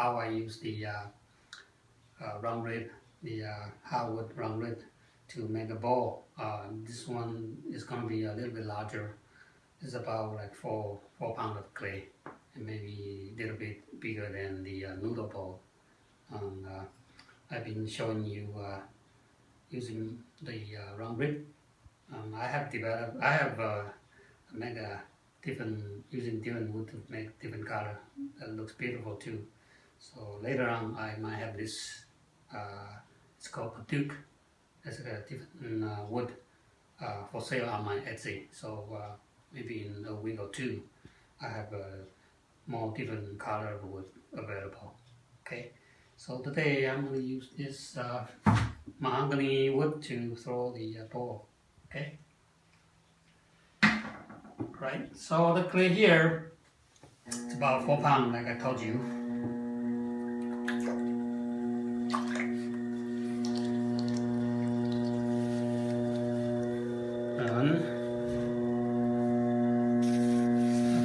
how I use the round rib, the hardwood round rib to make a bowl. This one is going to be a little bit larger. It's about like 4 pounds of clay, and maybe a little bit bigger than the noodle bowl. I've been showing you using the round rib. I have made a using different wood to make different color that looks beautiful too. So later on I might have this, it's called Paduke. That's a different wood for sale on my Etsy. So maybe in a week or two I have more different color of wood available. Okay, so today I'm going to use this mahogany wood to throw the bowl. Okay, right, so the clay here, it's about 4 pounds like I told you. And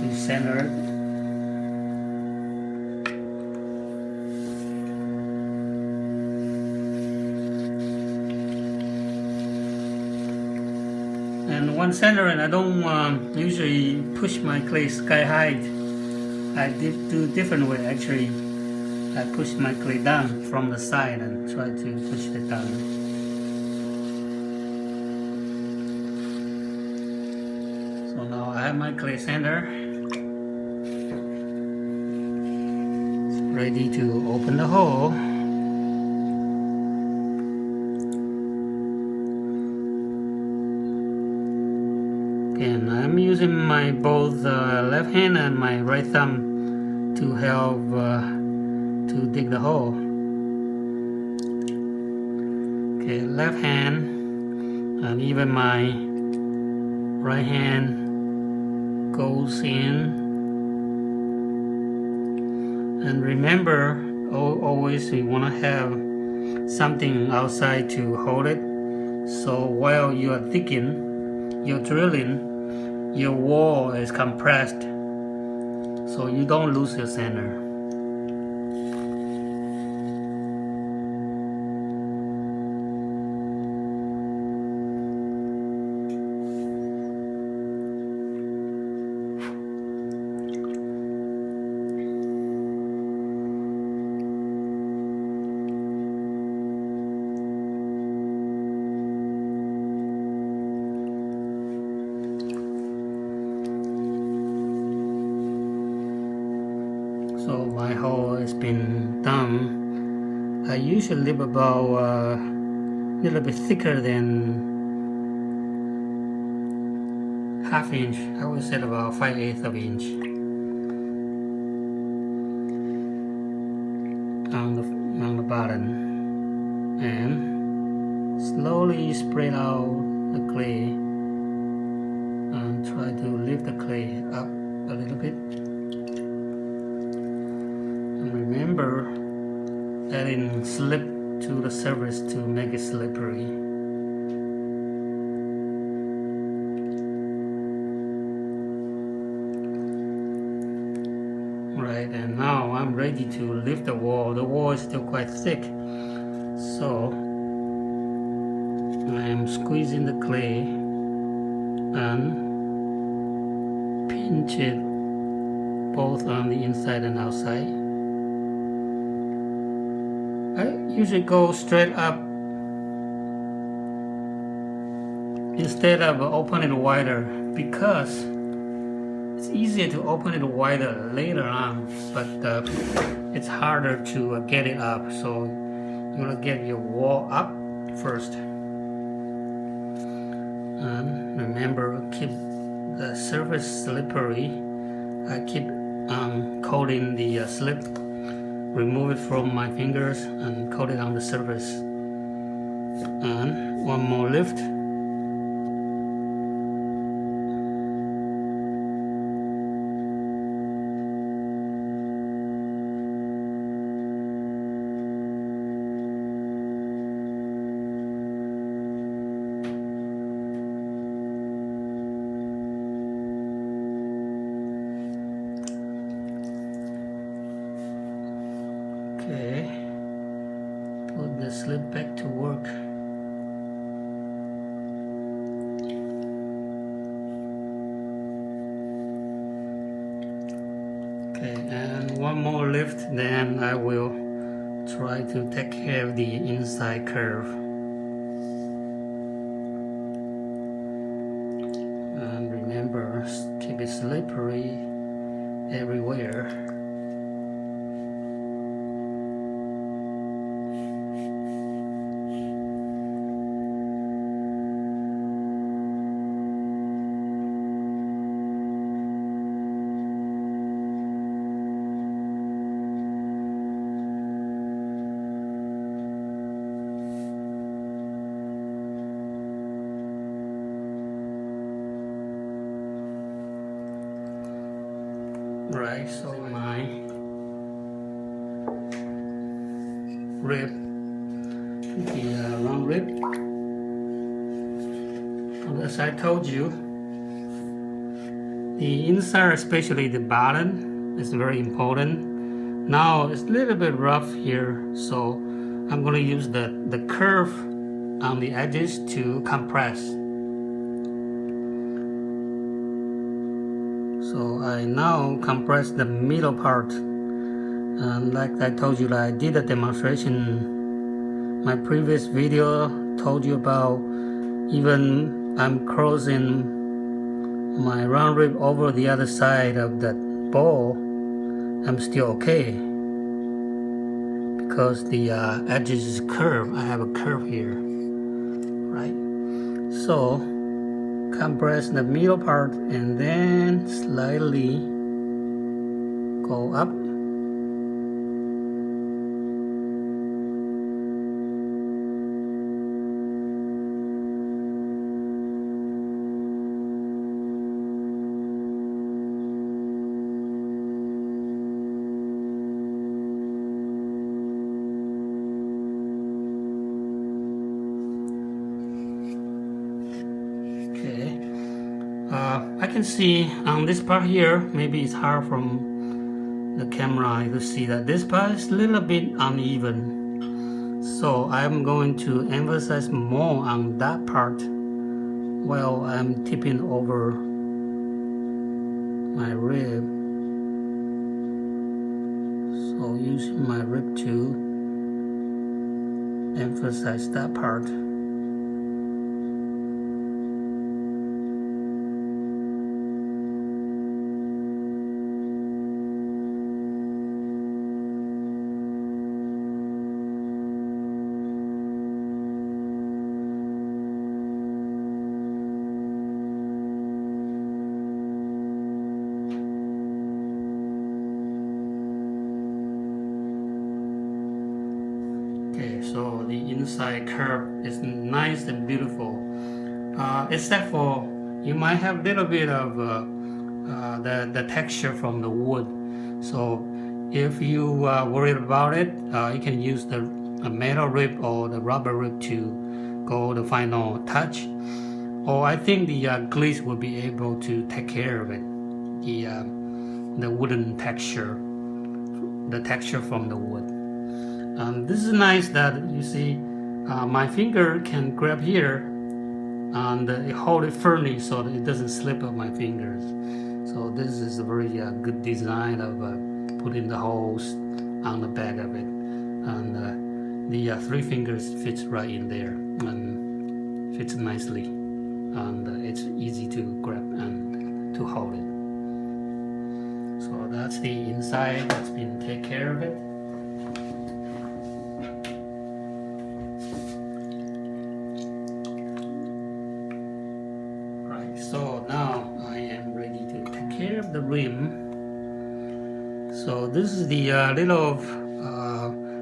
to center it. And one center, and I don't usually push my clay sky high. I do different way actually. I push my clay down from the side and try to push it down. So now I have my clay center. It's ready to open the hole. And I'm using my both left hand and my right thumb to help to dig the hole. Okay, left hand, and even my right hand goes in. And remember, always you want to have something outside to hold it. So while you are digging, you're drilling, your wall is compressed, so you don't lose your center. So my hole has been done. I usually leave about a little bit thicker than ½ inch. I would say about 5/8 of an inch on the bottom, and slowly spread out the clay and try to lift the clay up a little bit. Remember, adding slip to the surface to make it slippery. Right, and now I'm ready to lift the wall. The wall is still quite thick, so I'm squeezing the clay and pinch it both on the inside and outside. I usually go straight up instead of opening it wider, because it's easier to open it wider later on, but it's harder to get it up. So you want to get your wall up first. And remember, keep the surface slippery. I keep coating the slip. Remove it from my fingers and coat it on the surface. And one more lift. the slip back to work. Okay, and one more lift, then I will try to take care of the inside curve. And remember, keep it slippery everywhere. Right, so my rib, the round rib, as I told you, the inside, especially the bottom, is very important. Now it's a little bit rough here, so I'm going to use the curve on the edges to compress. So I now compress the middle part, and like I told you, I did a demonstration. My previous video told you about, even I'm crossing my round rib over the other side of that ball, I'm still okay because the edges is curved. I have a curve here, right? So compress the middle part and then slightly go up. I can see on this part here, maybe it's hard from the camera to see that this part is a little bit uneven. So I'm going to emphasize more on that part while I'm tipping over my rib. So using my rib to emphasize that part. So the inside curve is nice and beautiful, except for you might have a little bit of the texture from the wood. So if you worried about it, you can use the metal rib or the rubber rib to go the final touch. Or I think the grease will be able to take care of it. The wooden texture, the texture from the wood. This is nice that you see my finger can grab here and hold it firmly so that it doesn't slip off my fingers. So this is a very good design of putting the holes on the back of it, and the 3 fingers fits right in there and fits nicely, and it's easy to grab and to hold it. So that's the inside that's been taken care of it. So now I am ready to take care of the rim. So this is the little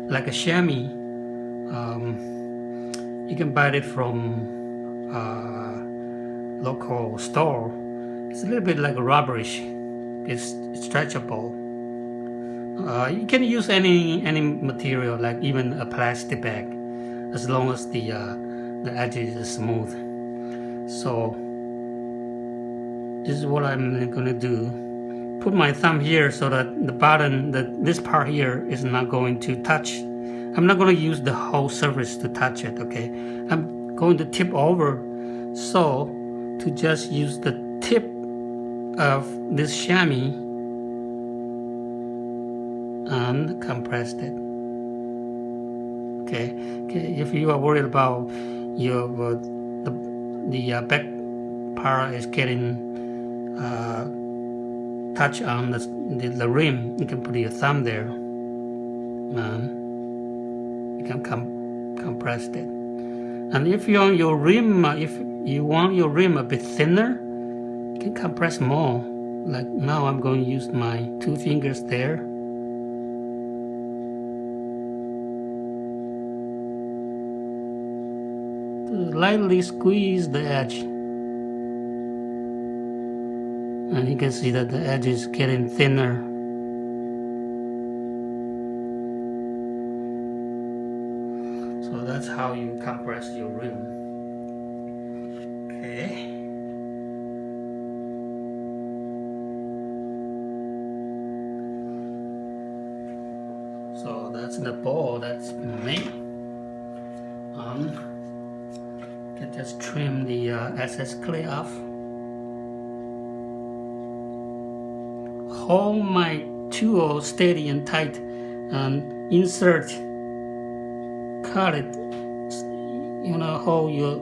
like a chamois. You can buy it from local store. It's a little bit like rubberish. It's stretchable. You can use any material, like even a plastic bag, as long as the edges is smooth. So this is what I'm gonna do. Put my thumb here so that the bottom, this part here is not going to touch I'm not going to use the whole surface to touch it, okay? I'm going to tip over, so to just use the tip of this chamois and compress it. Okay. If you are worried about your the back part is getting touch on the rim, you can put your thumb there and you can compress it. And if you want your rim, a bit thinner, you can compress more. Like now, I'm going to use my 2 fingers there. To lightly squeeze the edge. And you can see that the edge is getting thinner. So that's how you compress your rim. Okay. So that's the ball that's been made. You can just trim the excess clay off. Hold my tool steady and tight and insert, cut it, hold your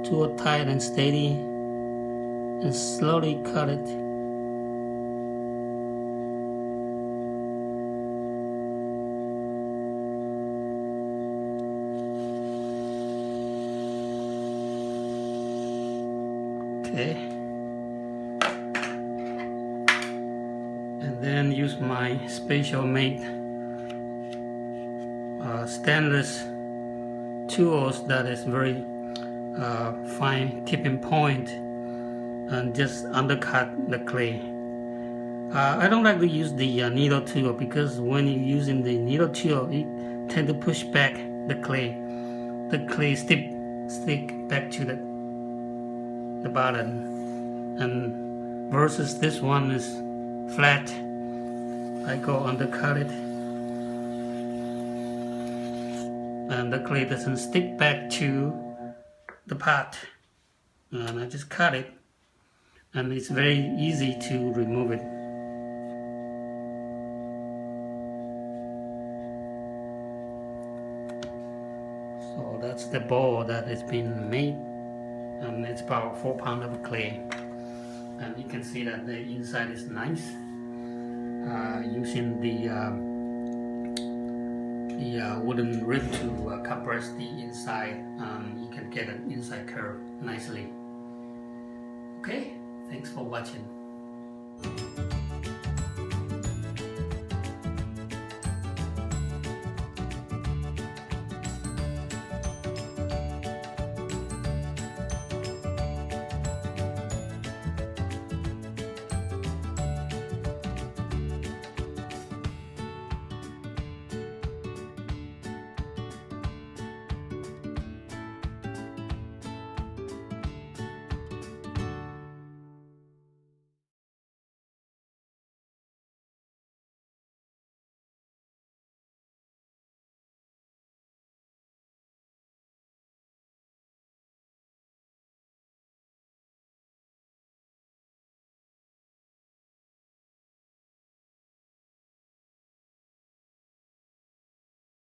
tool tight and steady and slowly cut it. Okay. And then use my special made stainless tools that is very fine tipping point, and just undercut the clay. I don't like to use the needle tool, because when you're using the needle tool, it tend to push back the clay. The clay stick back to the bottom, and versus this one is flat. I go undercut it, and the clay doesn't stick back to the pot, and I just cut it, and it's very easy to remove it. So that's the ball that has been made, and it's about 4 pounds of clay, and you can see that the inside is nice. Using the wooden rib to compress the inside, you can get an inside curve nicely. Okay, thanks for watching.